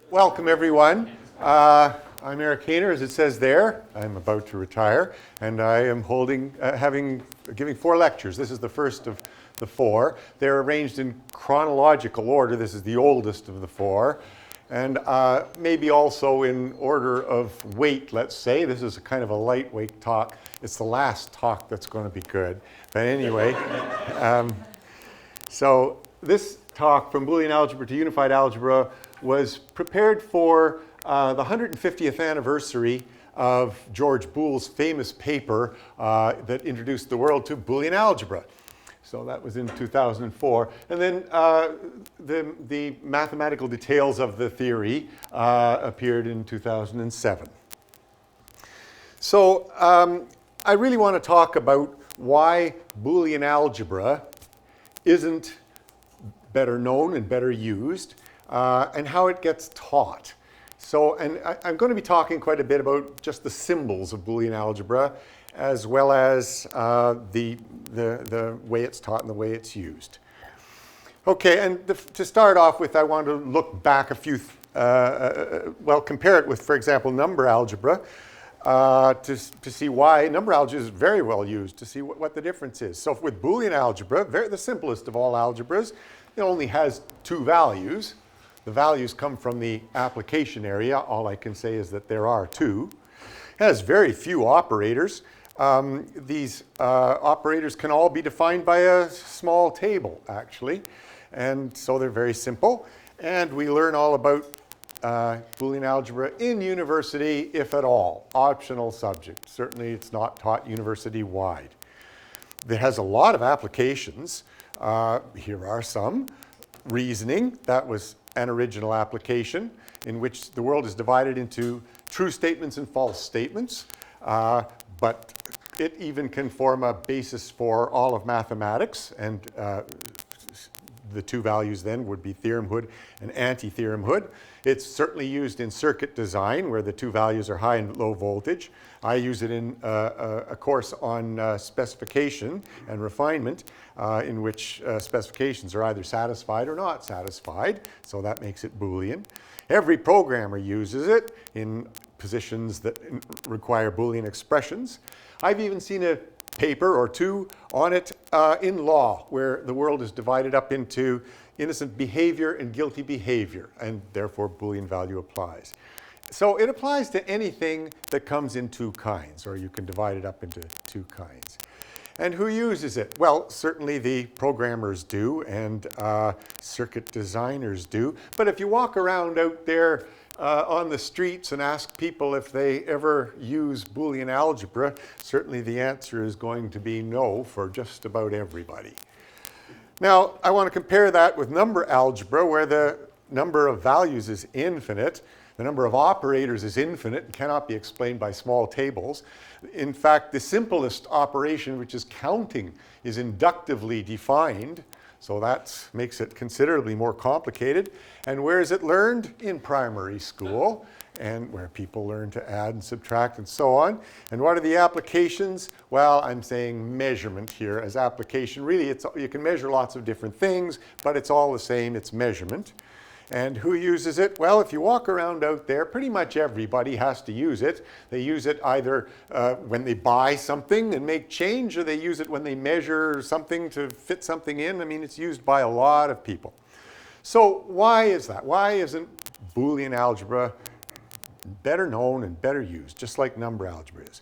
Welcome, everyone. I'm Eric Hehner, as it says there. I'm about to retire, and I am giving 4 lectures. This is the first of the 4. They're arranged in chronological order. This is the oldest of the 4. And maybe also in order of weight, let's say. This is a kind of a lightweight talk. It's the last talk that's going to be good. But anyway, so this talk, From Boolean Algebra to Unified Algebra, was prepared for the 150th anniversary of George Boole's famous paper that introduced the world to Boolean algebra. So that was in 2004. And then the mathematical details of the theory appeared in 2007. So I really want to talk about why Boolean algebra isn't better known and better used, and how it gets taught. So, and I'm going to be talking quite a bit about just the symbols of Boolean algebra, as well as the way it's taught and the way it's used. Okay, and to start off with, I want to look back a few, compare it with, for example, number algebra, to see why number algebra is very well used, to see what the difference is. So with Boolean algebra, the simplest of all algebras, it only has 2 values. The values come from the application area. All I can say is that there are 2. It has very few operators. These operators can all be defined by a small table, actually. And so they're very simple. And we learn all about Boolean algebra in university, if at all. Optional subject. Certainly it's not taught university-wide. It has a lot of applications. Here are some. Reasoning, that was an original application in which the world is divided into true statements and false statements. But it even can form a basis for all of mathematics, and the 2 values then would be theorem hood and anti-theorem hood. It's certainly used in circuit design, where the 2 values are high and low voltage. I use it in a course on specification and refinement, in which specifications are either satisfied or not satisfied, so that makes it Boolean. Every programmer uses it in positions that require Boolean expressions. I've even seen a paper or 2 on it in law, where the world is divided up into innocent behavior and guilty behavior, and therefore Boolean value applies. So it applies to anything that comes in 2 kinds, or you can divide it up into 2 kinds. And who uses it? Well, certainly the programmers do, and circuit designers do. But if you walk around out there on the streets and ask people if they ever use Boolean algebra, certainly the answer is going to be no for just about everybody. Now, I want to compare that with number algebra, where the number of values is infinite. The number of operators is infinite and cannot be explained by small tables. In fact, the simplest operation, which is counting, is inductively defined. So that makes it considerably more complicated. And where is it learned? In primary school, and where people learn to add and subtract and so on. And what are the applications? Well, I'm saying measurement here as application. Really, you can measure lots of different things, but it's all the same. It's measurement. And who uses it? Well, if you walk around out there, pretty much everybody has to use it. They use it either when they buy something and make change, or they use it when they measure something to fit something in. I mean, it's used by a lot of people. So why is that? Why isn't Boolean algebra better known and better used, just like number algebra is?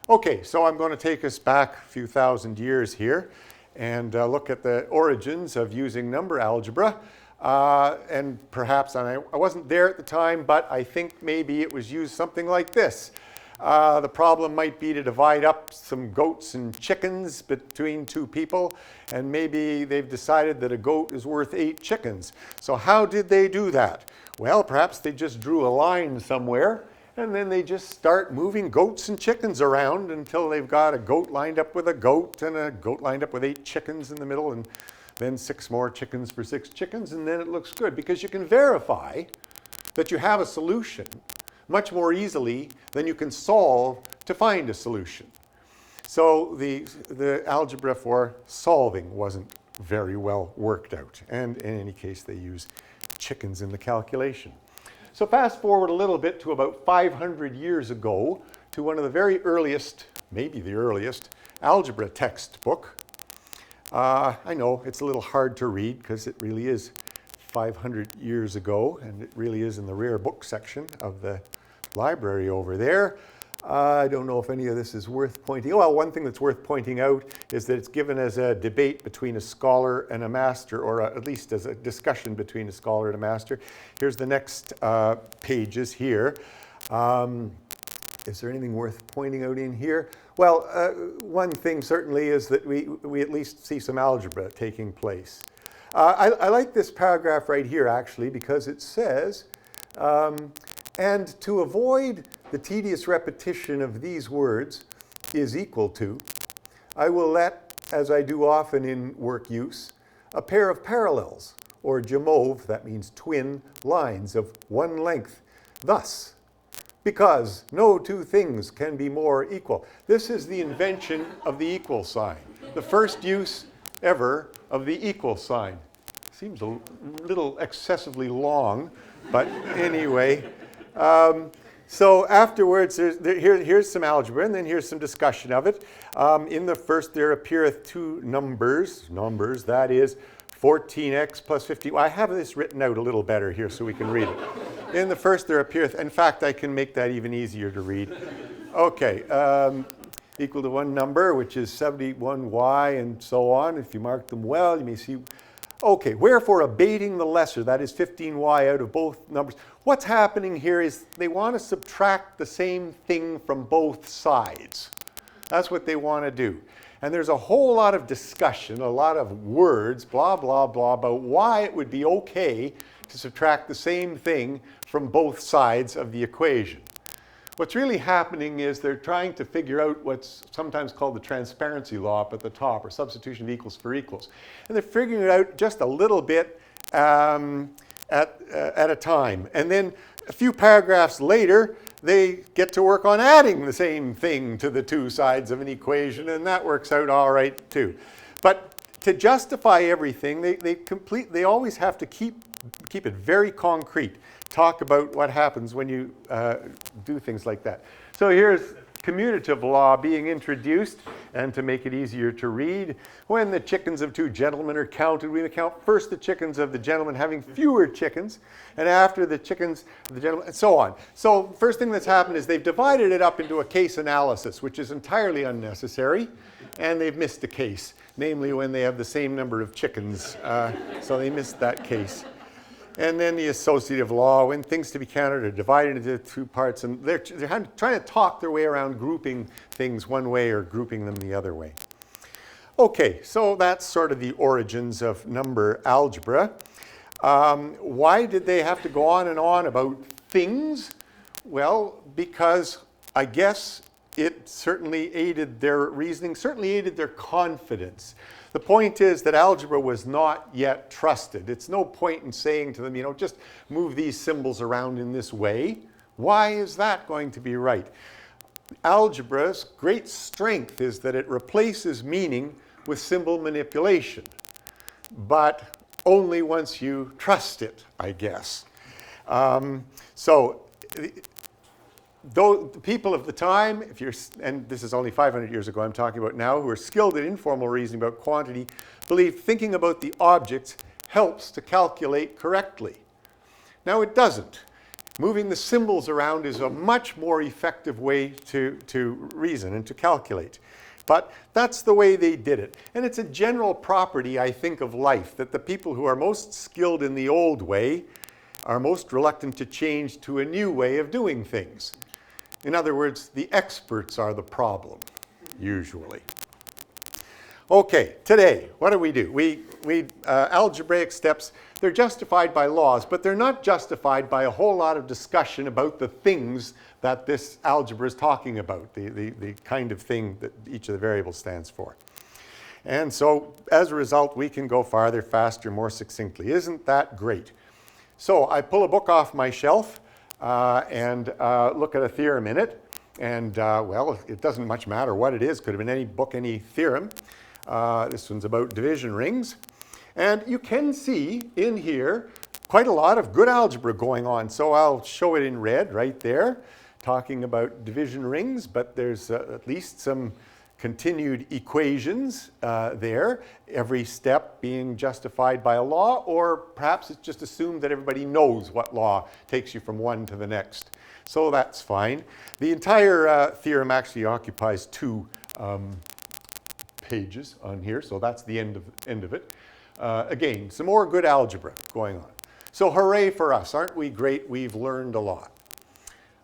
Okay, so I'm going to take us back a few thousand years here and look at the origins of using number algebra. And perhaps, and I wasn't there at the time, but I think maybe it was used something like this. The problem might be to divide up some goats and chickens between 2 people, and maybe they've decided that a goat is worth 8 chickens. So how did they do that? Well, perhaps they just drew a line somewhere, and then they just start moving goats and chickens around until they've got a goat lined up with a goat, and a goat lined up with 8 chickens in the middle, and then 6 more chickens for 6 chickens, and then it looks good, because you can verify that you have a solution much more easily than you can solve to find a solution. So the algebra for solving wasn't very well worked out, and in any case they use chickens in the calculation. So fast forward a little bit to about 500 years ago to one of the very earliest, maybe the earliest, algebra textbook. I know it's a little hard to read because it really is 500 years ago, and it really is in the rare book section of the library over there. I don't know if any of this is worth pointing. Well, one thing that's worth pointing out is that it's given as a debate between a scholar and a master, or at least as a discussion between a scholar and a master. Here's the next pages here. Is there anything worth pointing out in here? Well, one thing certainly is that we at least see some algebra taking place. I like this paragraph right here, actually, because it says, and to avoid the tedious repetition of these words is equal to, I will let, as I do often in work use, a pair of parallels, or gemauve, that means twin, lines of one length. Thus, because no two things can be more equal. This is the invention of the equal sign, the first use ever of the equal sign. Seems a little excessively long, but anyway. So afterwards, here's some algebra, and then here's some discussion of it. In the first, there appeareth two numbers, that is 14x plus 50. Well, I have this written out a little better here so we can read it. In the first, there appeareth, in fact, I can make that even easier to read. Okay, equal to one number, which is 71y, and so on. If you mark them well, you may see. Okay, wherefore abating the lesser, that is 15y out of both numbers. What's happening here is they want to subtract the same thing from both sides. That's what they want to do. And there's a whole lot of discussion, a lot of words, blah, blah, blah, about why it would be okay to subtract the same thing from both sides of the equation. What's really happening is they're trying to figure out what's sometimes called the transparency law up at the top, or substitution of equals for equals. And they're figuring it out just a little bit at a time. And then a few paragraphs later, they get to work on adding the same thing to the two sides of an equation, and that works out all right too. But to justify everything, they always have to keep it very concrete. Talk about what happens when you do things like that. So here's commutative law being introduced, and to make it easier to read, when the chickens of two gentlemen are counted, we count first the chickens of the gentleman having fewer chickens, and after the chickens of the gentleman, and so on. So first thing that's happened is they've divided it up into a case analysis, which is entirely unnecessary, and they've missed a case, namely when they have the same number of chickens. So they missed that case. And then the associative law, when things to be counted are divided into two parts, and they're trying to talk their way around grouping things one way or grouping them the other way. Okay, so that's sort of the origins of number algebra. Why did they have to go on and on about things? Well, because I guess it certainly aided their reasoning, certainly aided their confidence. The point is that algebra was not yet trusted. It's no point in saying to them, you know, just move these symbols around in this way. Why is that going to be right? Algebra's great strength is that it replaces meaning with symbol manipulation, but only once you trust it, I guess. Though the people of the time, and this is only 500 years ago I'm talking about now, who are skilled in informal reasoning about quantity, believe thinking about the objects helps to calculate correctly. Now it doesn't. Moving the symbols around is a much more effective way to reason and to calculate. But that's the way they did it. And it's a general property, I think, of life, that the people who are most skilled in the old way are most reluctant to change to a new way of doing things. In other words, the experts are the problem, usually. Okay, today, what do? Algebraic steps, they're justified by laws, but they're not justified by a whole lot of discussion about the things that this algebra is talking about, the kind of thing that each of the variables stands for. And so, as a result, we can go farther, faster, more succinctly. Isn't that great? So I pull a book off my shelf and look at a theorem in it. And, well, it doesn't much matter what it is. Could have been any book, any theorem. This one's about division rings. And you can see in here quite a lot of good algebra going on. So I'll show it in red right there, talking about division rings, but there's at least some continued equations there, every step being justified by a law, or perhaps it's just assumed that everybody knows what law takes you from one to the next. So that's fine. The entire theorem actually occupies 2 pages on here, so that's the end of it. Again, some more good algebra going on. So hooray for us, aren't we great? We've learned a lot.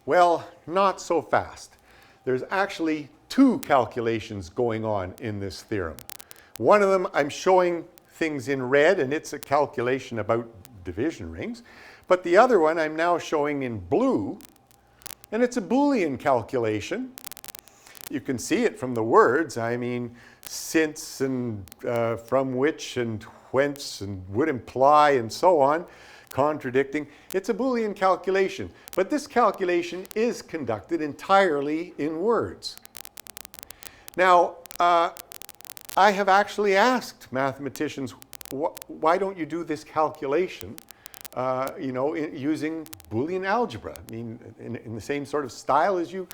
Well, not so fast. There's actually 2 calculations going on in this theorem. One of them, I'm showing things in red, and it's a calculation about division rings. But the other one I'm now showing in blue, and it's a Boolean calculation. You can see it from the words. I mean, since and from which and whence and would imply and so on, contradicting. It's a Boolean calculation, but this calculation is conducted entirely in words. Now, I have actually asked mathematicians, why don't you do this calculation, using Boolean algebra? I mean, in the same sort of style as you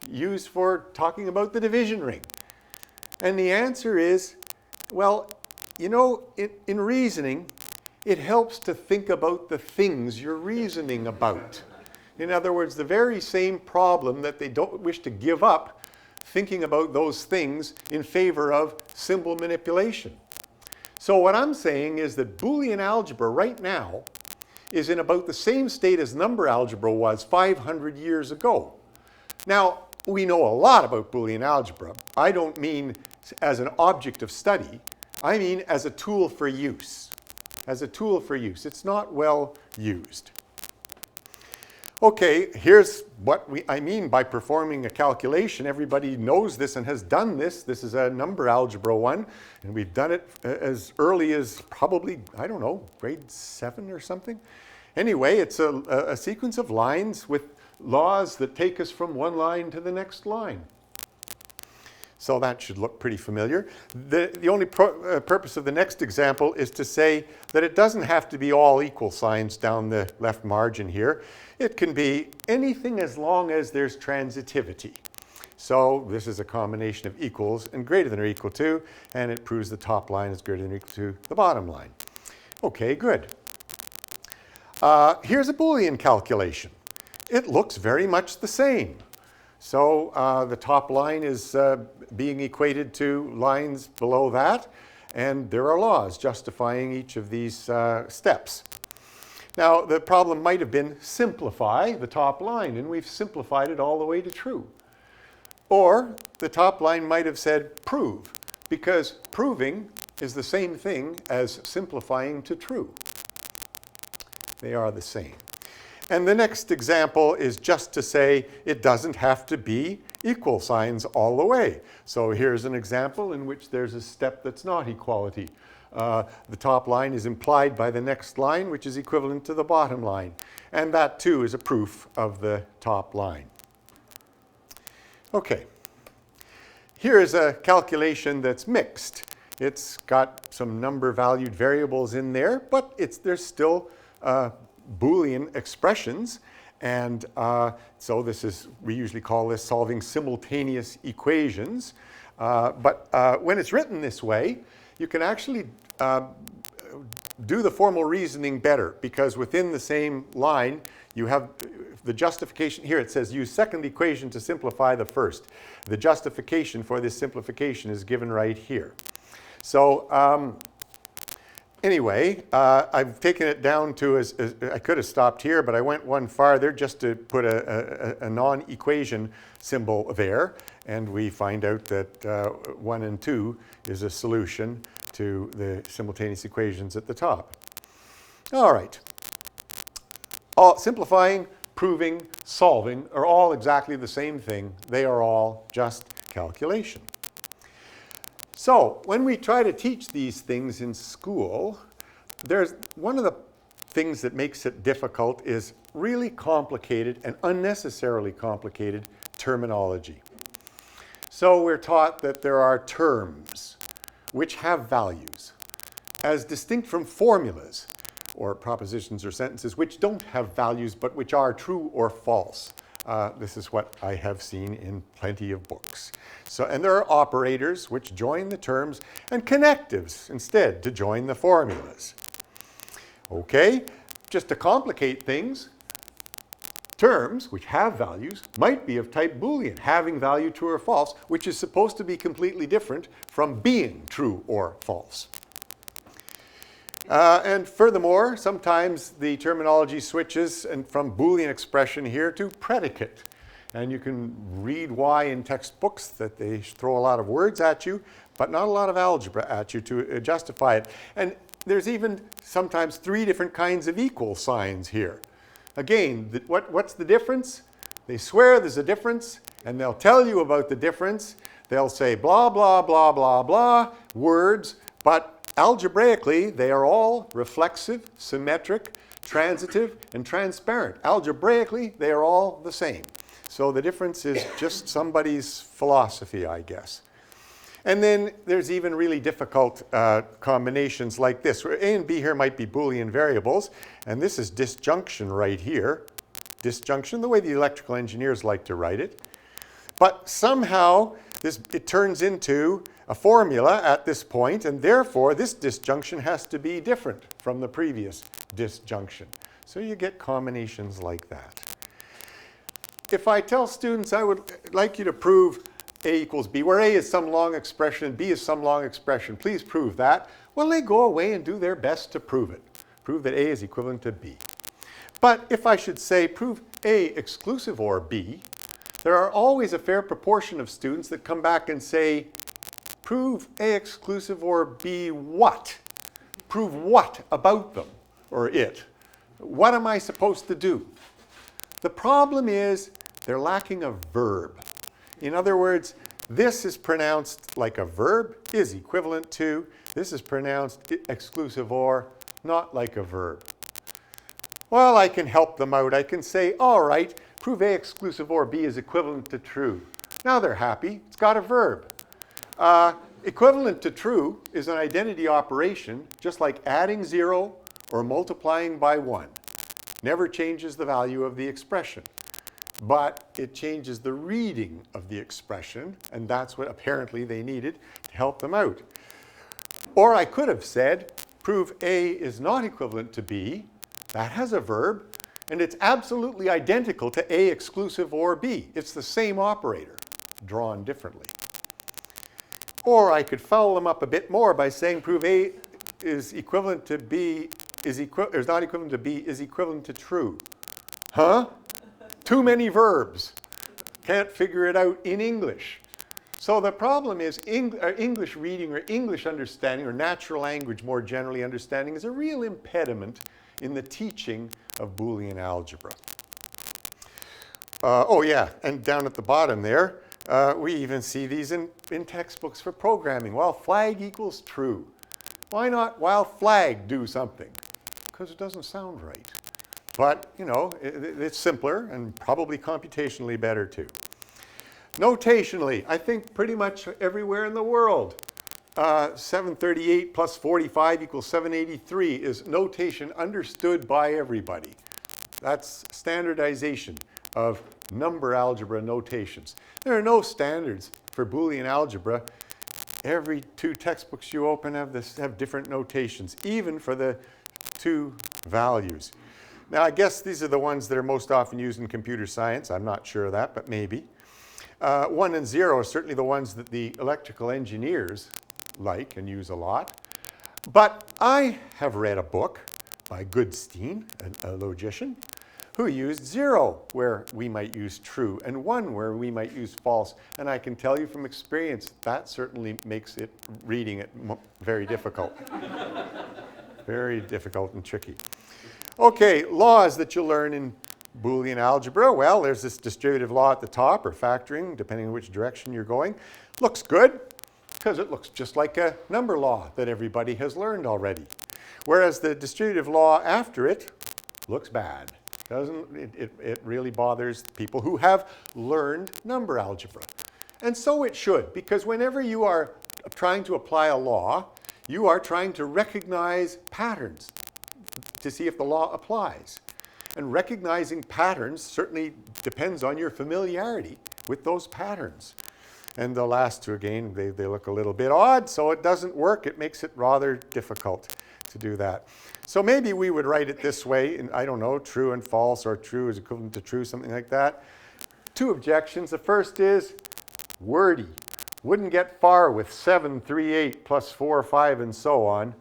use for talking about the division ring. And the answer is, well, in reasoning, it helps to think about the things you're reasoning about. In other words, the very same problem that they don't wish to give up, thinking about those things in favor of symbol manipulation. So what I'm saying is that Boolean algebra right now is in about the same state as number algebra was 500 years ago. Now, we know a lot about Boolean algebra. I don't mean as an object of study. I mean as a tool for use. As a tool for use. It's not well used. Okay, here's what I mean by performing a calculation. Everybody knows this and has done this. This is a number algebra one, and we've done it as early as probably, I don't know, grade 7 or something. Anyway, it's a sequence of lines with laws that take us from one line to the next line. So that should look pretty familiar. The only purpose of the next example is to say that it doesn't have to be all equal signs down the left margin here. It can be anything as long as there's transitivity. So this is a combination of equals and greater than or equal to, and it proves the top line is greater than or equal to the bottom line. Okay, good. Here's a Boolean calculation. It looks very much the same. So the top line is being equated to lines below that, and there are laws justifying each of these steps. Now, the problem might have been simplify the top line, and we've simplified it all the way to true. Or the top line might have said prove, because proving is the same thing as simplifying to true. They are the same. And the next example is just to say it doesn't have to be equal signs all the way. So here's an example in which there's a step that's not equality. The top line is implied by the next line, which is equivalent to the bottom line. And that, too, is a proof of the top line. Okay. Here is a calculation that's mixed. It's got some number-valued variables in there, but there's still Boolean expressions, and so we usually call this solving simultaneous equations. But when it's written this way, you can actually do the formal reasoning better, because within the same line you have the justification. Here it says use second equation to simplify the first. The justification for this simplification is given right here. So anyway, I've taken it down to, I could have stopped here, but I went one farther just to put a non-equation symbol there. And we find out that 1 and 2 is a solution to the simultaneous equations at the top. All right. Simplifying, proving, solving are all exactly the same thing. They are all just calculation. So when we try to teach these things in school, there's one of the things that makes it difficult is really complicated and unnecessarily complicated terminology. So we're taught that there are terms which have values as distinct from formulas, or propositions or sentences which don't have values but which are true or false. This is what I have seen in plenty of books. So, and there are operators which join the terms and connectives instead to join the formulas. Okay, just to complicate things, terms which have values might be of type Boolean, having value true or false, which is supposed to be completely different from being true or false. And furthermore, sometimes the terminology switches from Boolean expression here to predicate. And you can read why in textbooks that they throw a lot of words at you, but not a lot of algebra at you to justify it. And there's even sometimes 3 different kinds of equal signs here. Again, what's the difference? They swear there's a difference, and they'll tell you about the difference. They'll say blah, blah, blah, blah, blah, words, but algebraically, they are all reflexive, symmetric, transitive, and transparent. Algebraically, they are all the same. So the difference is just somebody's philosophy, I guess. And then there's even really difficult combinations like this, where A and B here might be Boolean variables, and this is disjunction right here. Disjunction, the way the electrical engineers like to write it. But somehow, it turns into a formula at this point, and therefore this disjunction has to be different from the previous disjunction. So you get combinations like that. If I tell students I would like you to prove A equals B, where A is some long expression and B is some long expression, please prove that. Well, they go away and do their best to prove it. Prove that A is equivalent to B. But if I should say prove A exclusive or B, there are always a fair proportion of students that come back and say, prove A exclusive or B what? Prove what about them or it? What am I supposed to do? The problem is they're lacking a verb. In other words, this is pronounced like a verb, is equivalent to. This is pronounced exclusive or, not like a verb. Well, I can help them out. I can say, all right, prove A exclusive or B is equivalent to true. Now they're happy. It's got a verb. Equivalent to true is an identity operation, just like adding 0 or multiplying by 1. Never changes the value of the expression, but it changes the reading of the expression, and that's what apparently they needed to help them out. Or I could have said, prove A is not equivalent to B. That has a verb, and it's absolutely identical to A exclusive or B. It's the same operator, drawn differently. Or I could foul them up a bit more by saying prove A is equivalent to B is not equivalent to B is equivalent to true. Huh? Too many verbs. Can't figure it out in English. So the problem is English reading or English understanding or natural language more generally understanding is a real impediment in the teaching of Boolean algebra. Oh yeah, and down at the bottom there, we even see these in textbooks for programming. While flag equals true. Why not while flag do something? Because it doesn't sound right. But, you know, it's simpler and probably computationally better too. Notationally, I think pretty much everywhere in the world, 738 plus 45 equals 783 is notation understood by everybody. That's standardization of number algebra notations. There are no standards for Boolean algebra. Every 2 textbooks you open have different notations, even for the 2 values. Now, I guess these are the ones that are most often used in computer science. I'm not sure of that, but maybe. 1 and 0 are certainly the ones that the electrical engineers like and use a lot. But I have read a book by Goodstein, a logician, who used 0 where we might use true and 1 where we might use false. And I can tell you from experience, that certainly makes it reading it very difficult. Very difficult and tricky. Okay, laws that you'll learn in Boolean algebra. Well, there's this distributive law at the top, or factoring, depending on which direction you're going. Looks good, because it looks just like a number law that everybody has learned already. Whereas the distributive law after it looks bad. It really bothers people who have learned number algebra. And so it should, because whenever you are trying to apply a law, you are trying to recognize patterns. to see if the law applies. And recognizing patterns certainly depends on your familiarity with those patterns. And the last two, again, they look a little bit odd, so it doesn't work. It makes it rather difficult to do that. So maybe we would write it this way, and I don't know, true and false, or true is equivalent to true, something like that. Two objections. The first is wordy. Wouldn't get far with 7, 3, 8, plus 4, 5, and so on.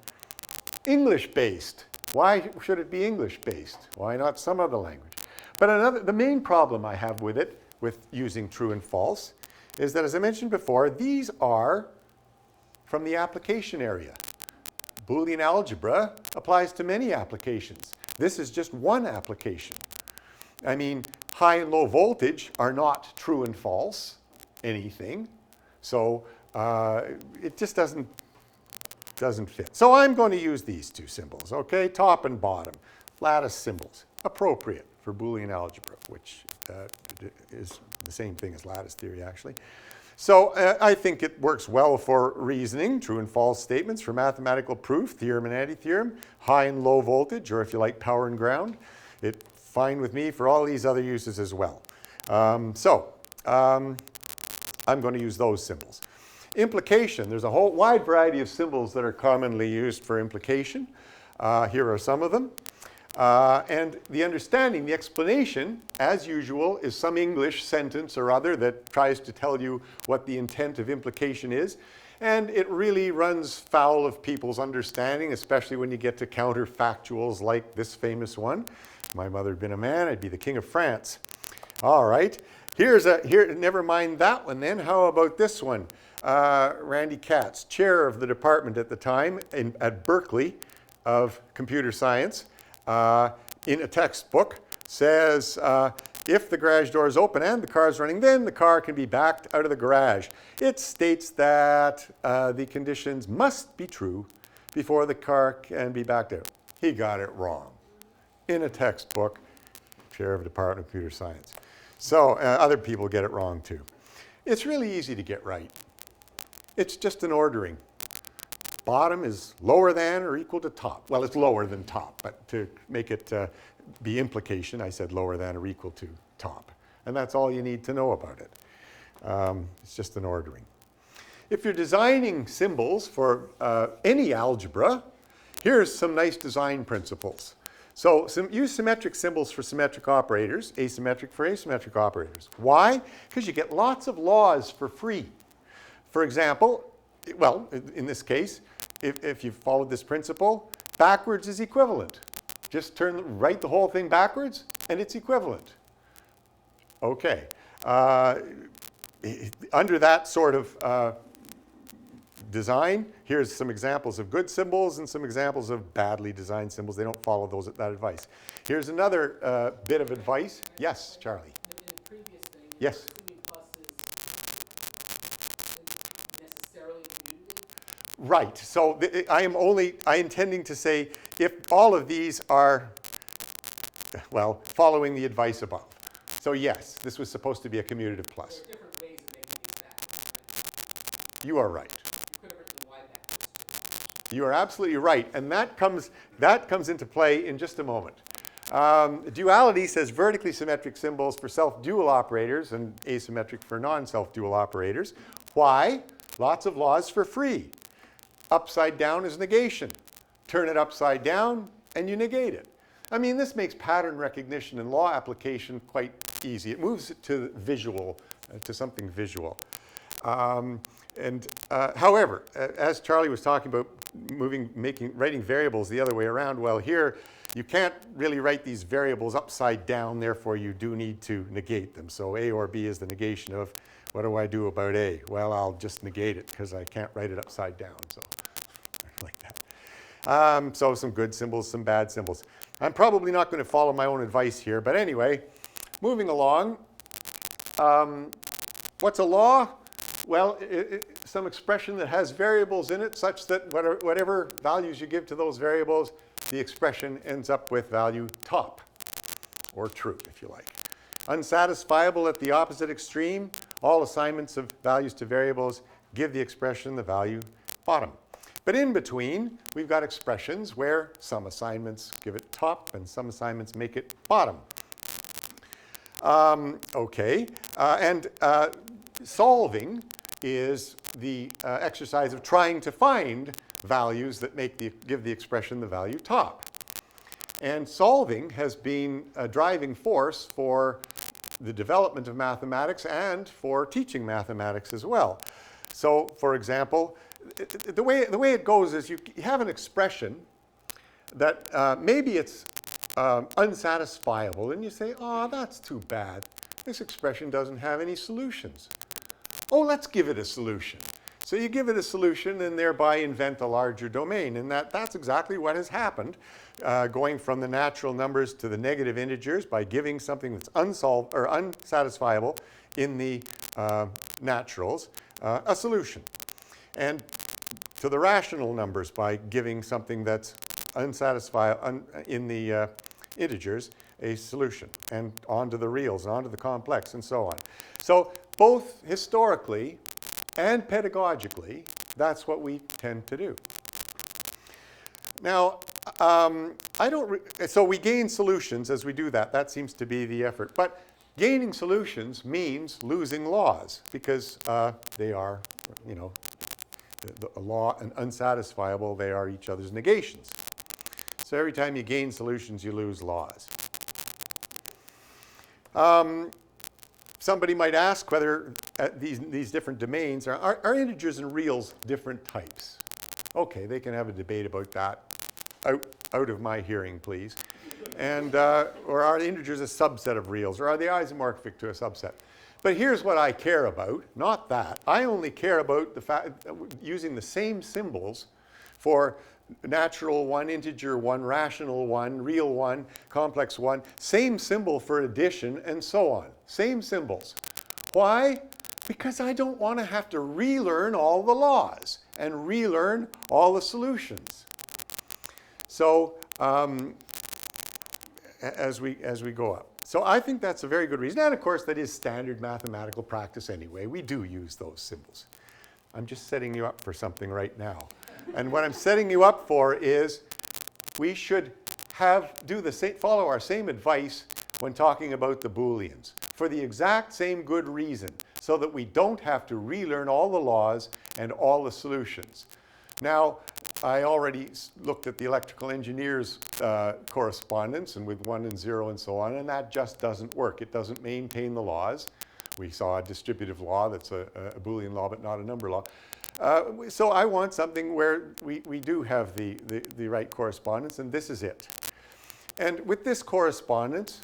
English-based. Why should it be English-based? Why not some other language? But the main problem I have with it, with using true and false, is that, as I mentioned before, these are from the application area. Boolean algebra applies to many applications. This is just one application. I mean, high and low voltage are not true and false anything. So it just doesn't fit. So I'm going to use these two symbols, okay? Top and bottom, lattice symbols, appropriate for Boolean algebra, which is the same thing as lattice theory, actually. So I think it works well for reasoning, true and false statements, for mathematical proof, theorem and anti-theorem, high and low voltage, or if you like, power and ground. It's fine with me for all these other uses as well. I'm going to use those symbols. Implication, there's a whole wide variety of symbols that are commonly used for implication. Here are some of them. And the understanding, the explanation, as usual, is some English sentence or other that tries to tell you what the intent of implication is. And it really runs foul of people's understanding, especially when you get to counterfactuals like this famous one. If my mother had been a man, I'd be the king of France. All right. Never mind that one then. How about this one? Randy Katz, chair of the department at the time at Berkeley of computer science, in a textbook says, if the garage door is open and the car is running, then the car can be backed out of the garage. It states that the conditions must be true before the car can be backed out. He got it wrong. In a textbook, chair of the department of computer science. So other people get it wrong too. It's really easy to get right. It's just an ordering. Bottom is lower than or equal to top. Well, it's lower than top, but to make it be implication, I said lower than or equal to top. And that's all you need to know about it. It's just an ordering. If you're designing symbols for any algebra, here's some nice design principles. So use symmetric symbols for symmetric operators, asymmetric for asymmetric operators. Why? Because you get lots of laws for free. For example, well, in this case, if you followed this principle, backwards is equivalent. Just write the whole thing backwards, and it's equivalent. Okay. Under that sort of design, here's some examples of good symbols and some examples of badly designed symbols. They don't follow that advice. Here's another bit of advice. Yes, Charlie. In the previous thing, yes. Assuming plus is necessarily commutative? Right. So I intending to say if all of these are, well, following the advice above. So yes, this was supposed to be a commutative plus. There are different ways of making these backwards, right? You are right. You could have written the y backwards. You are absolutely right, and that comes into play in just a moment. Duality says vertically symmetric symbols for self-dual operators and asymmetric for non-self-dual operators. Why? Lots of laws for free. Upside down is negation. Turn it upside down and you negate it. I mean, this makes pattern recognition and law application quite easy. It moves it to visual, to something visual. However, as Charlie was talking about writing variables the other way around, well, here you can't really write these variables upside down, therefore you do need to negate them. So A or B is the negation of, what do I do about A? Well, I'll just negate it because I can't write it upside down. So like that. So some good symbols, some bad symbols. I'm probably not going to follow my own advice here, but anyway, moving along. What's a law? Well, some expression that has variables in it such that whatever values you give to those variables, the expression ends up with value top, or true, if you like. Unsatisfiable at the opposite extreme, all assignments of values to variables give the expression the value bottom. But in between, we've got expressions where some assignments give it top and some assignments make it bottom. Okay, and solving is the exercise of trying to find values that give the expression the value top. And solving has been a driving force for the development of mathematics and for teaching mathematics as well. So, for example, the way it goes is you have an expression that maybe it's unsatisfiable, and you say, oh, that's too bad. This expression doesn't have any solutions. Oh, let's give it a solution. So you give it a solution and thereby invent a larger domain. And that's exactly what has happened, going from the natural numbers to the negative integers by giving something that's unsolved or unsatisfiable in the naturals a solution. And to the rational numbers by giving something that's unsatisfiable in the integers a solution, and on to the reals, and on to the complex, and so on. So both historically and pedagogically, that's what we tend to do. Now, so we gain solutions as we do that. That seems to be the effort. But gaining solutions means losing laws, because they are, a law and unsatisfiable, they are each other's negations. So every time you gain solutions, you lose laws. Somebody might ask whether these different domains are integers and reals different types. Okay, they can have a debate about that. Out of my hearing, please. And or are integers a subset of reals, or are they isomorphic to a subset? But here's what I care about, not that. I only care about the fact that using the same symbols for natural one, integer one, rational one, real one, complex one, same symbol for addition, and so on. Same symbols. Why? Because I don't want to have to relearn all the laws and relearn all the solutions. So as we go up. So I think that's a very good reason. And of course, that is standard mathematical practice anyway. We do use those symbols. I'm just setting you up for something right now. And what I'm setting you up for is we should follow our same advice when talking about the Booleans for the exact same good reason, so that we don't have to relearn all the laws and all the solutions. Now, I already looked at the electrical engineers' correspondence, and with 1 and 0 and so on, and that just doesn't work. It doesn't maintain the laws. We saw a distributive law that's a Boolean law, but not a number law. So I want something where we do have the right correspondence, and this is it. And with this correspondence,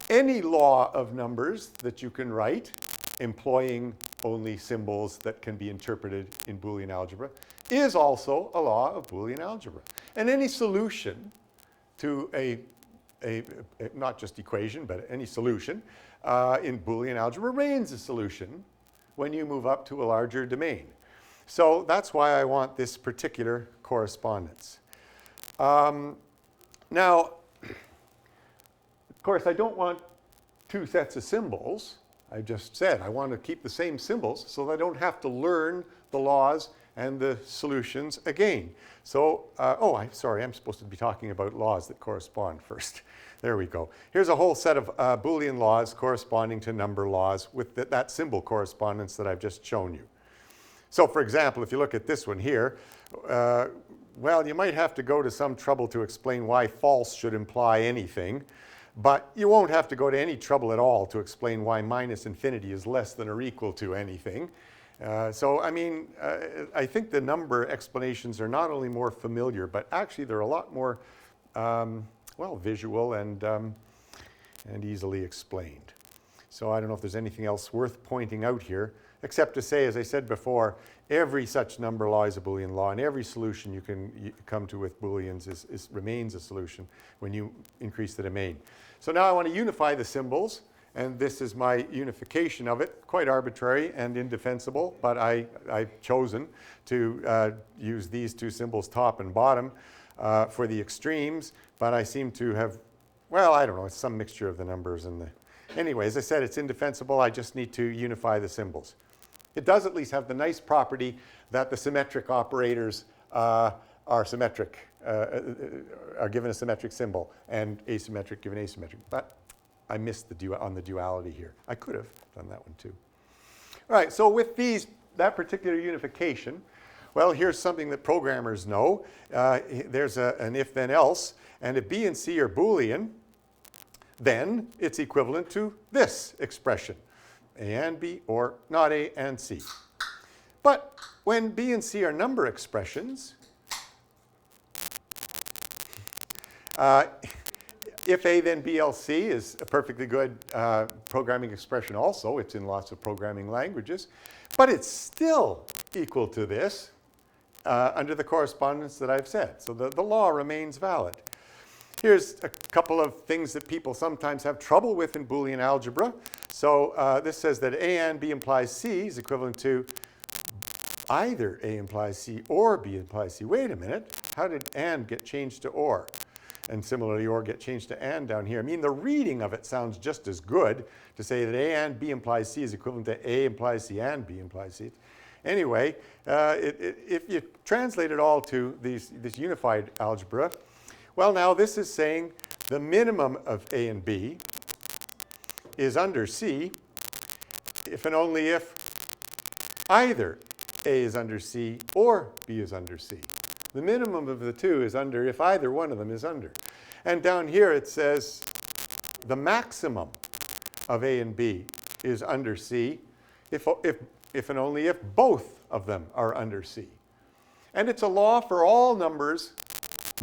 any law of numbers that you can write, employing only symbols that can be interpreted in Boolean algebra, is also a law of Boolean algebra. And any solution to not just equation, but any solution in Boolean algebra remains a solution when you move up to a larger domain. So that's why I want this particular correspondence. Now, of course, I don't want two sets of symbols. I just said I want to keep the same symbols so that I don't have to learn the laws and the solutions again. So, sorry, I'm supposed to be talking about laws that correspond first. There we go. Here's a whole set of Boolean laws corresponding to number laws with that symbol correspondence that I've just shown you. So, for example, if you look at this one here, well, you might have to go to some trouble to explain why false should imply anything, but you won't have to go to any trouble at all to explain why minus infinity is less than or equal to anything. So, I mean, I think the number explanations are not only more familiar, but actually they're a lot more, well, visual and easily explained. So I don't know if there's anything else worth pointing out here, except to say, as I said before, every such number law is a Boolean law, and every solution you can come to with Booleans remains a solution when you increase the domain. So now I want to unify the symbols, and this is my unification of it, quite arbitrary and indefensible, but I've chosen to use these two symbols, top and bottom, for the extremes, but I seem to have, well, I don't know, it's some mixture of the numbers and the... Anyway, as I said, it's indefensible. I just need to unify the symbols. It does at least have the nice property that the symmetric operators are symmetric, are given a symmetric symbol, and asymmetric given asymmetric. But I missed on the duality here. I could have done that one too. All right, so with that particular unification, well, here's something that programmers know. There's an if-then-else, and if B and C are Boolean, then it's equivalent to this expression, A and B, or not A and C. But when B and C are number expressions, if A then BLC is a perfectly good programming expression also. It's in lots of programming languages. But it's still equal to this under the correspondence that I've said. So the law remains valid. Here's a couple of things that people sometimes have trouble with in Boolean algebra. So this says that A and B implies C is equivalent to either A implies C or B implies C. Wait a minute. How did and get changed to or? And similarly, or get changed to and down here. I mean, the reading of it sounds just as good to say that A and B implies C is equivalent to A implies C and B implies C. Anyway, if you translate it all to this unified algebra, well, now this is saying the minimum of A and B is under C if and only if either A is under C or B is under C. The minimum of the two is under if either one of them is under. And down here it says the maximum of A and B is under C if and only if both of them are under C. And it's a law for all numbers,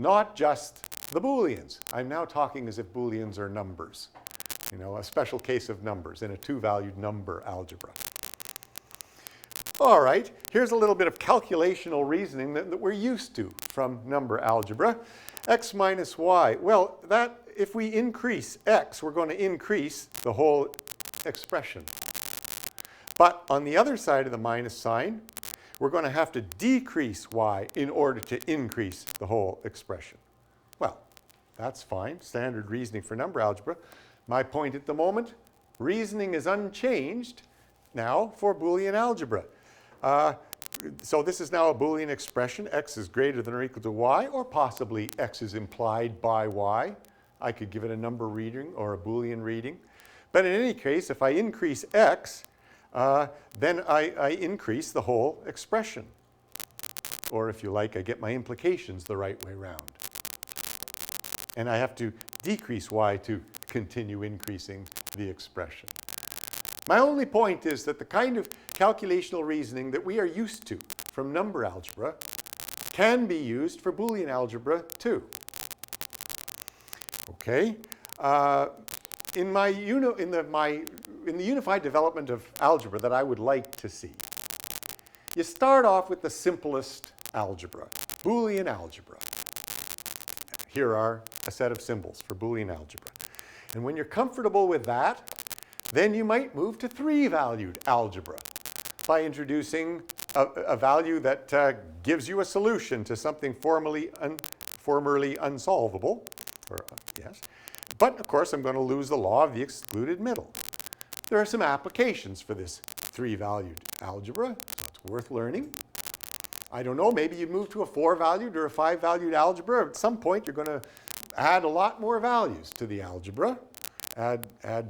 not just the Booleans. I'm now talking as if Booleans are numbers. You know, a special case of numbers in a two-valued number algebra. All right, here's a little bit of calculational reasoning that we're used to from number algebra. X minus y. Well, if we increase x, we're going to increase the whole expression. But on the other side of the minus sign, we're going to have to decrease y in order to increase the whole expression. Well, that's fine. Standard reasoning for number algebra. My point at the moment, reasoning is unchanged now for Boolean algebra. So this is now a Boolean expression. X is greater than or equal to y, or possibly x is implied by y. I could give it a number reading or a Boolean reading. But in any case, if I increase x, then I increase the whole expression. Or if you like, I get my implications the right way around. And I have to decrease y to continue increasing the expression. My only point is that the kind of calculational reasoning that we are used to from number algebra can be used for Boolean algebra too. Okay? In the unified development of algebra that I would like to see, you start off with the simplest algebra, Boolean algebra. Here are a set of symbols for Boolean algebra. And when you're comfortable with that, then you might move to three-valued algebra by introducing a value that gives you a solution to something formerly unsolvable. Yes. But, of course, I'm going to lose the law of the excluded middle. There are some applications for this three-valued algebra, so it's worth learning. I don't know, maybe you move to a four-valued or a five-valued algebra. At some point, you're going to add a lot more values to the algebra, add a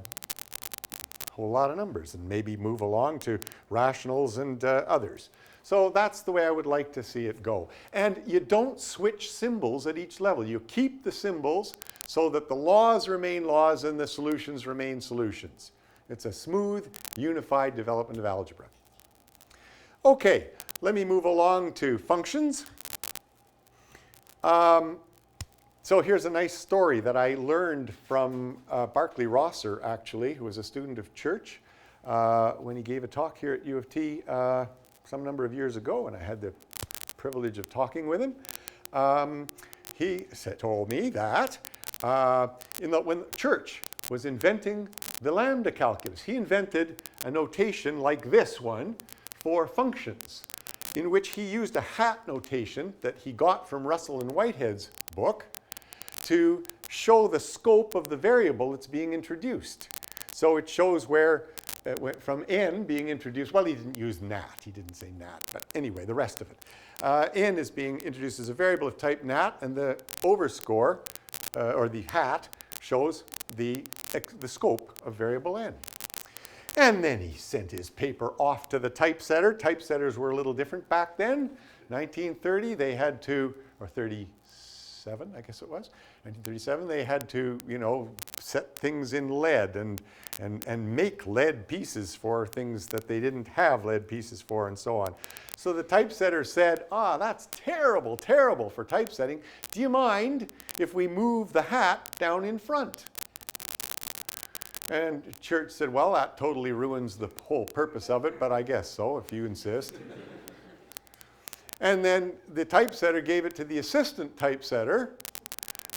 whole lot of numbers, and maybe move along to rationals and others. So that's the way I would like to see it go. And you don't switch symbols at each level. You keep the symbols so that the laws remain laws and the solutions remain solutions. It's a smooth, unified development of algebra. Okay, let me move along to functions. So here's a nice story that I learned from Barclay Rosser, actually, who was a student of Church when he gave a talk here at U of T some number of years ago, and I had the privilege of talking with him. He told me that when Church was inventing the lambda calculus, he invented a notation like this one for functions, in which he used a hat notation that he got from Russell and Whitehead's book to show the scope of the variable that's being introduced. So it shows where it went from n being introduced, well, he didn't use nat, he didn't say nat, but anyway, the rest of it. N is being introduced as a variable of type nat, and the overscore, or the hat, shows the scope of variable n. And then he sent his paper off to the typesetter. Typesetters were a little different back then. 1930, they had to, or 37, I guess it was, 1937, they had to, you know, set things in lead and make lead pieces for things that they didn't have lead pieces for and so on. So the typesetter said, that's terrible, terrible for typesetting. Do you mind if we move the hat down in front? And Church said, well, that totally ruins the whole purpose of it, but I guess so, if you insist. And then the typesetter gave it to the assistant typesetter,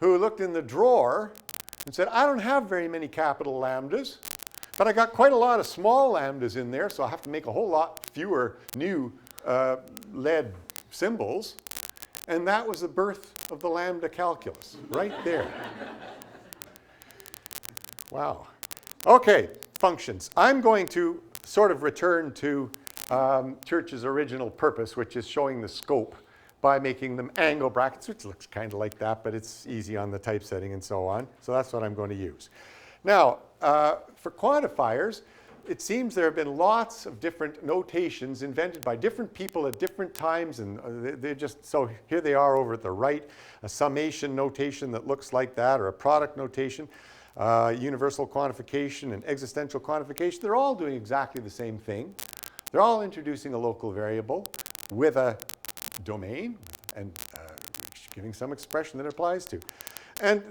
who looked in the drawer and said, I don't have very many capital lambdas, but I got quite a lot of small lambdas in there, so I have to make a whole lot fewer new lead symbols. And that was the birth of the lambda calculus, right there. Wow. Okay, functions. I'm going to sort of return to Church's original purpose, which is showing the scope by making them angle brackets, which looks kind of like that, but it's easy on the typesetting and so on. So that's what I'm going to use. Now, for quantifiers, it seems there have been lots of different notations invented by different people at different times, and they're just, so here they are over at the right, a summation notation that looks like that, or a product notation. Universal quantification and existential quantification, they're all doing exactly the same thing. They're all introducing a local variable with a domain and giving some expression that it applies to. And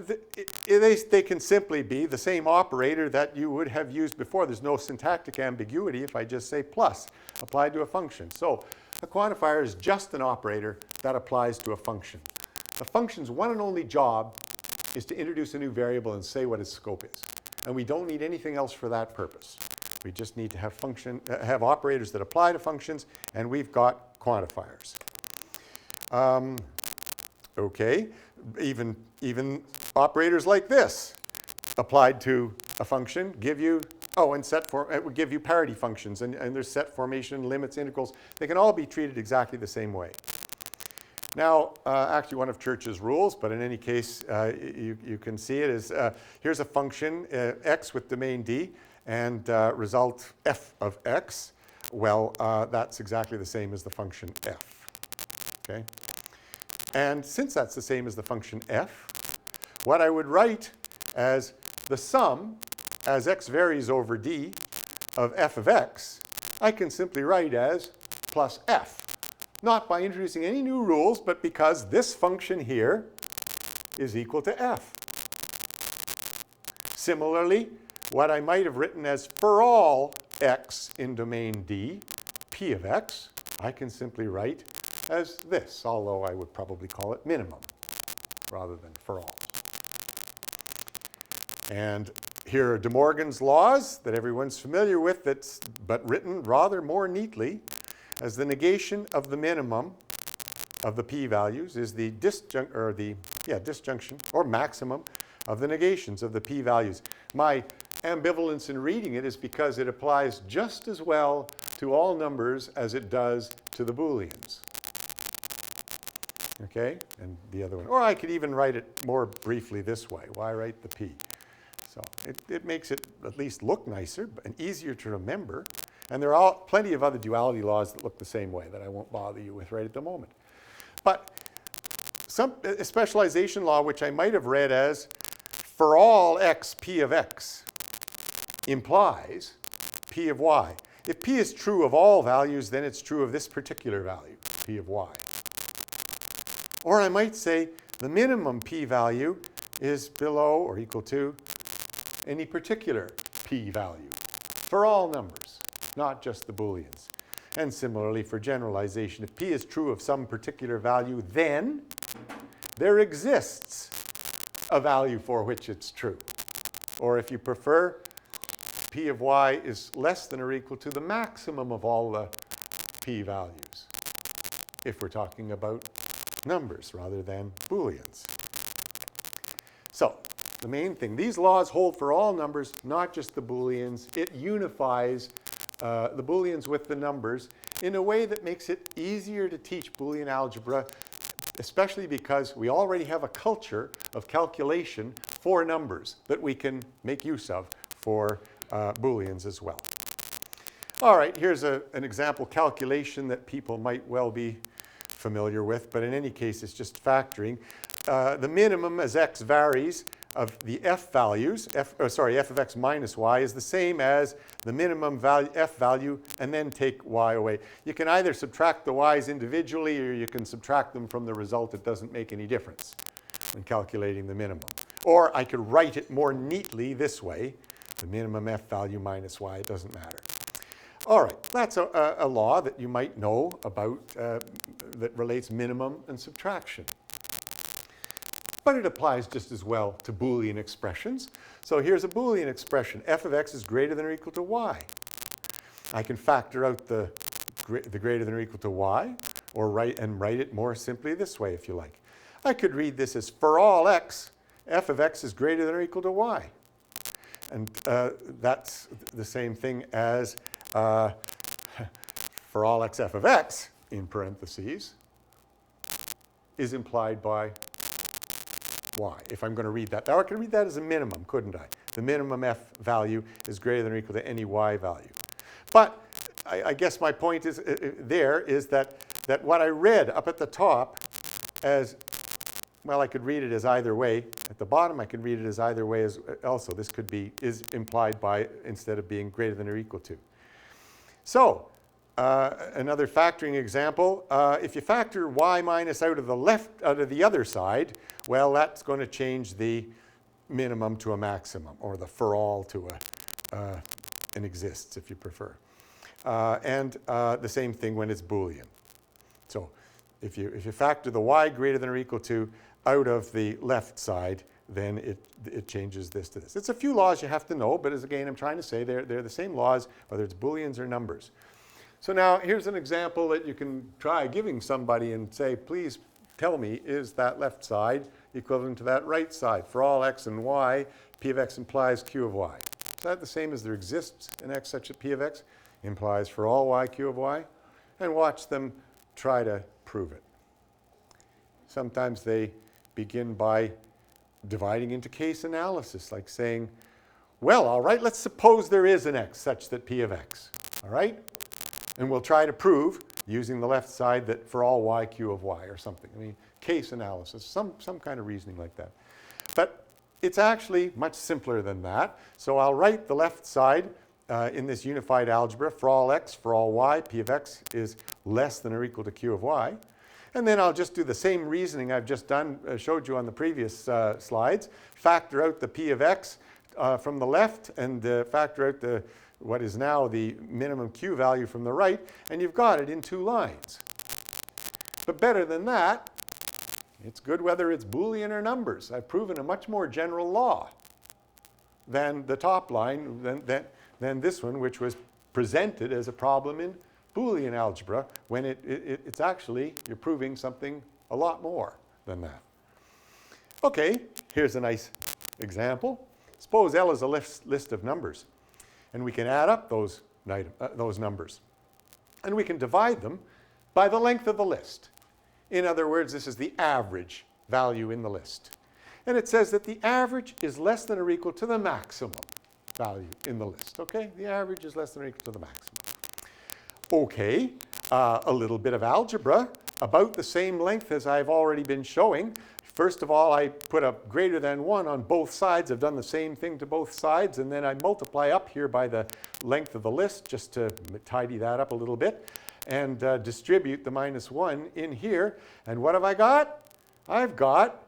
they can simply be the same operator that you would have used before. There's no syntactic ambiguity if I just say plus applied to a function. So a quantifier is just an operator that applies to a function. The function's one and only job is to introduce a new variable and say what its scope is. And we don't need anything else for that purpose. We just need to have operators that apply to functions, and we've got quantifiers. Okay, even operators like this applied to a function give you, it would give you parity functions, and there's set formation, limits, integrals. They can all be treated exactly the same way. Now, actually one of Church's rules, but in any case, you can see it is, here's a function, x with domain D, and result f of x. Well, that's exactly the same as the function f, okay? And since that's the same as the function f, what I would write as the sum, as x varies over D, of f of x, I can simply write as plus f. Not by introducing any new rules, but because this function here is equal to f. Similarly, what I might have written as for all x in domain D, p of x, I can simply write as this, although I would probably call it minimum rather than for all. And here are De Morgan's laws that everyone's familiar with, but written rather more neatly. As the negation of the minimum of the p-values is the disjunction or maximum of the negations of the p-values. My ambivalence in reading it is because it applies just as well to all numbers as it does to the Booleans. Okay, and the other one. Or I could even write it more briefly this way. Why write the p? So it makes it at least look nicer and easier to remember. And there are plenty of other duality laws that look the same way that I won't bother you with right at the moment. But a specialization law, which I might have read as for all x, p of x, implies p of y. If p is true of all values, then it's true of this particular value, p of y. Or I might say the minimum p-value is below or equal to any particular p-value for all numbers, not just the Booleans. And similarly for generalization, if p is true of some particular value, then there exists a value for which it's true. Or if you prefer, p of y is less than or equal to the maximum of all the p-values, if we're talking about numbers rather than Booleans. So the main thing. These laws hold for all numbers, not just the Booleans. It unifies the Booleans with the numbers in a way that makes it easier to teach Boolean algebra, especially because we already have a culture of calculation for numbers that we can make use of for Booleans as well. All right, here's an example calculation that people might well be familiar with, but in any case, it's just factoring. The minimum as x varies of the f values, f of x minus y, is the same as the minimum value, f value, and then take y away. You can either subtract the y's individually, or you can subtract them from the result. It doesn't make any difference when calculating the minimum. Or I could write it more neatly this way, the minimum f value minus y, it doesn't matter. All right, that's a law that you might know about that relates minimum and subtraction. But it applies just as well to Boolean expressions. So here's a Boolean expression. F of x is greater than or equal to y. I can factor out the greater than or equal to y, or write it more simply this way if you like. I could read this as for all x, f of x is greater than or equal to y. And that's the same thing as for all x f of x, in parentheses, is implied by y, if I'm going to read that. Now I could read that as a minimum, couldn't I? The minimum f value is greater than or equal to any y value. But I guess my point is that what I read up at the top as, well, I could read it as either way. At the bottom, I could read it as either way as also. This could be, is implied by, instead of being greater than or equal to. So, another factoring example, if you factor y minus out of the other side, well, that's going to change the minimum to a maximum, or the for all to an exists, if you prefer. And the same thing when it's Boolean. So if you factor the y greater than or equal to out of the left side, then it changes this to this. It's a few laws you have to know, but as again, I'm trying to say they're the same laws, whether it's Booleans or numbers. So now here's an example that you can try giving somebody and say, please tell me, is that left side equivalent to that right side? For all x and y, p of x implies q of y. Is that the same as there exists an x such that p of x implies for all y, q of y? And watch them try to prove it. Sometimes they begin by dividing into case analysis, like saying, well, all right, let's suppose there is an x such that p of x, all right? And we'll try to prove, using the left side, that for all y, q of y, or something. I mean, case analysis, some kind of reasoning like that. But it's actually much simpler than that. So I'll write the left side in this unified algebra. For all x, for all y, p of x is less than or equal to q of y. And then I'll just do the same reasoning I've just done, showed you on the previous slides. Factor out the p of x from the left, and factor out what is now the minimum q value from the right, and you've got it in 2 lines. But better than that, it's good whether it's Boolean or numbers. I've proven a much more general law than the top line, than this one, which was presented as a problem in Boolean algebra, when it's actually, you're proving something a lot more than that. Okay, here's a nice example. Suppose L is a list of numbers, and we can add up those numbers. And we can divide them by the length of the list. In other words, this is the average value in the list. And it says that the average is less than or equal to the maximum value in the list. Okay, the average is less than or equal to the maximum. Okay, a little bit of algebra, about the same length as I've already been showing. First of all, I put a greater than 1 on both sides. I've done the same thing to both sides, and then I multiply up here by the length of the list, just to tidy that up a little bit, and distribute the -1 in here. And what have I got? I've got,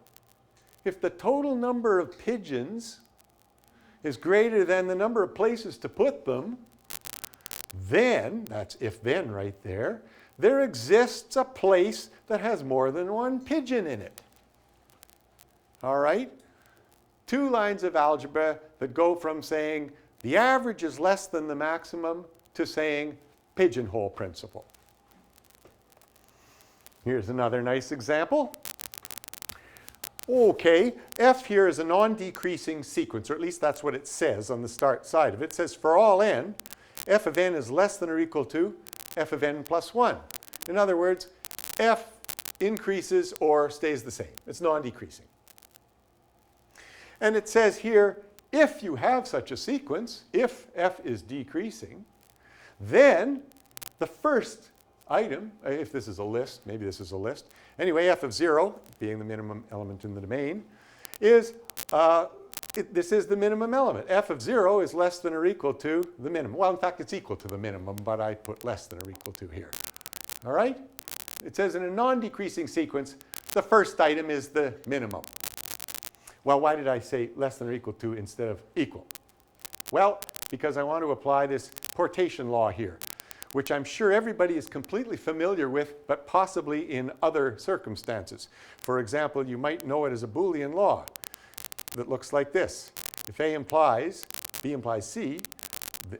if the total number of pigeons is greater than the number of places to put them, then, that's if-then right there, there exists a place that has more than 1 pigeon in it. All right? 2 lines of algebra that go from saying the average is less than the maximum to saying pigeonhole principle. Here's another nice example. Okay, f here is a non-decreasing sequence, or at least that's what it says on the start side of it. It says for all n, f of n is less than or equal to f of n plus 1. In other words, f increases or stays the same. It's non-decreasing. And it says here, if you have such a sequence, if f is decreasing, then the first item, if this is a list, maybe this is a list. Anyway, f of 0, being the minimum element in the domain, is, this is the minimum element. F of 0 is less than or equal to the minimum. Well, in fact, it's equal to the minimum, but I put less than or equal to here. All right? It says in a non-decreasing sequence, the first item is the minimum. Well, why did I say less than or equal to instead of equal? Well, because I want to apply this portation law here, which I'm sure everybody is completely familiar with, but possibly in other circumstances. For example, you might know it as a Boolean law that looks like this. If A implies, B implies C,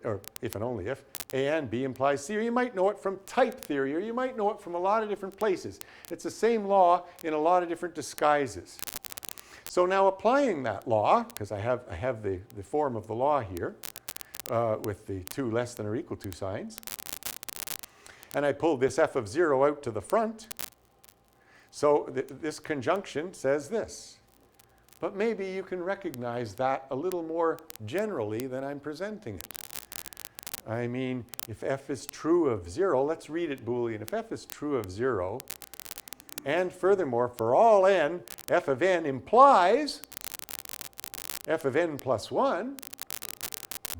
or if and only if, A and B implies C, or you might know it from type theory, or you might know it from a lot of different places. It's the same law in a lot of different disguises. So now applying that law, because I have the form of the law here with the two less than or equal to signs, and I pull this f of 0 out to the front, so this conjunction says this. But maybe you can recognize that a little more generally than I'm presenting it. I mean, if f is true of 0, let's read it Boolean. If f is true of 0, and furthermore, for all n, f of n implies f of n plus 1,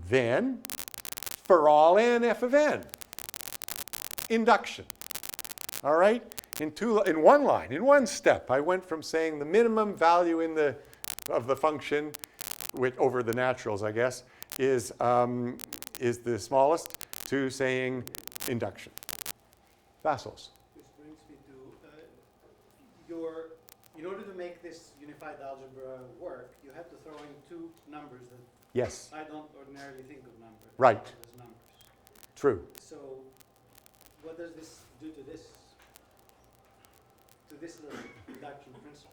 then for all n, f of n. Induction. All right? In one line, in one step, I went from saying the minimum value of the function, which over the naturals, I guess, is the smallest, to saying induction. Vasos. This brings me to in order to make this unified algebra work, you have to throw in two numbers that Yes. I don't ordinarily think of numbers. Right. As numbers. True. So what does this do to this induction principle?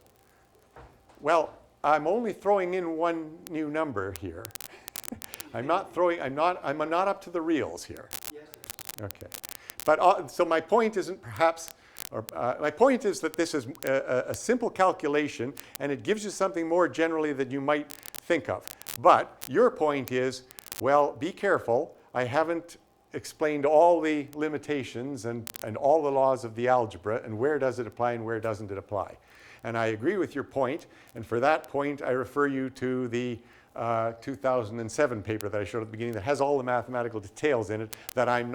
Well, I'm only throwing in one new number here. I'm not up to the reals here. Yes. Okay. But so my point isn't perhaps, my point is that this is a simple calculation, and it gives you something more generally than you might think of. But your point is, well, be careful. I haven't explained all the limitations and all the laws of the algebra, and where does it apply and where doesn't it apply. And I agree with your point, and for that point, I refer you to the 2007 paper that I showed at the beginning that has all the mathematical details in it that I'm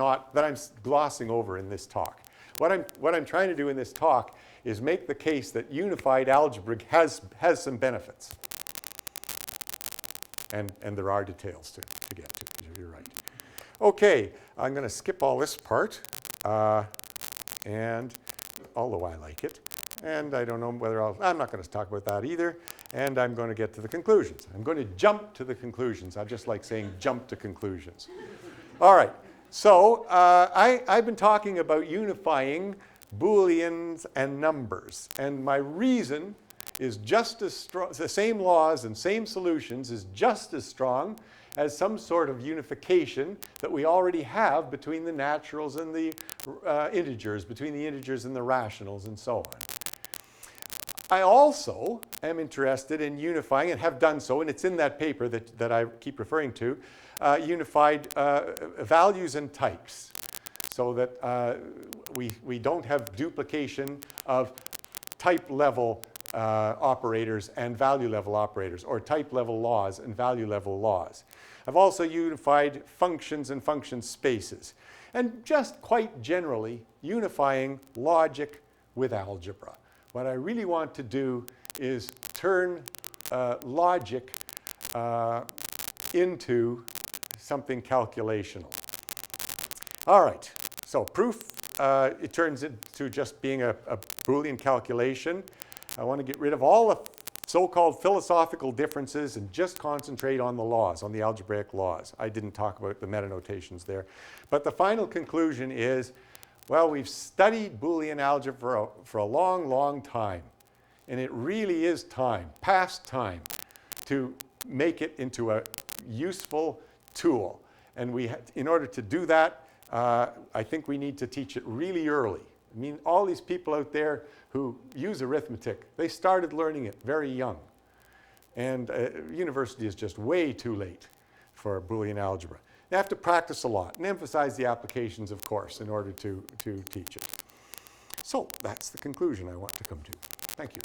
glossing over in this talk. What I'm trying to do in this talk is make the case that unified algebra has some benefits. And there are details to get to. You're right. Okay, I'm going to skip all this part, and although I like it, and I don't know whether I'm not going to talk about that either, and I'm going to get to the conclusions. I'm going to jump to the conclusions. I just like saying jump to conclusions. All right, so I've been talking about unifying Booleans and numbers, and my reason is just as strong. The same laws and same solutions is just as strong as some sort of unification that we already have between the naturals and the integers, between the integers and the rationals, and so on. I also am interested in unifying, and have done so, and it's in that paper that I keep referring to, unified values and types, so that we don't have duplication of type level operators and value level operators, or type level laws and value level laws. I've also unified functions and function spaces, and just quite generally unifying logic with algebra. What I really want to do is turn logic into something calculational. All right, so proof, it turns into just being a Boolean calculation. I want to get rid of all the so-called philosophical differences and just concentrate on the laws, on the algebraic laws. I didn't talk about the meta-notations there. But the final conclusion is, well, we've studied Boolean algebra for a long, long time. And it really is time, past time, to make it into a useful tool. And in order to do that, I think we need to teach it really early. I mean, all these people out there who use arithmetic, they started learning it very young. And university is just way too late for Boolean algebra. They have to practice a lot and emphasize the applications, of course, in order to teach it. So that's the conclusion I want to come to. Thank you.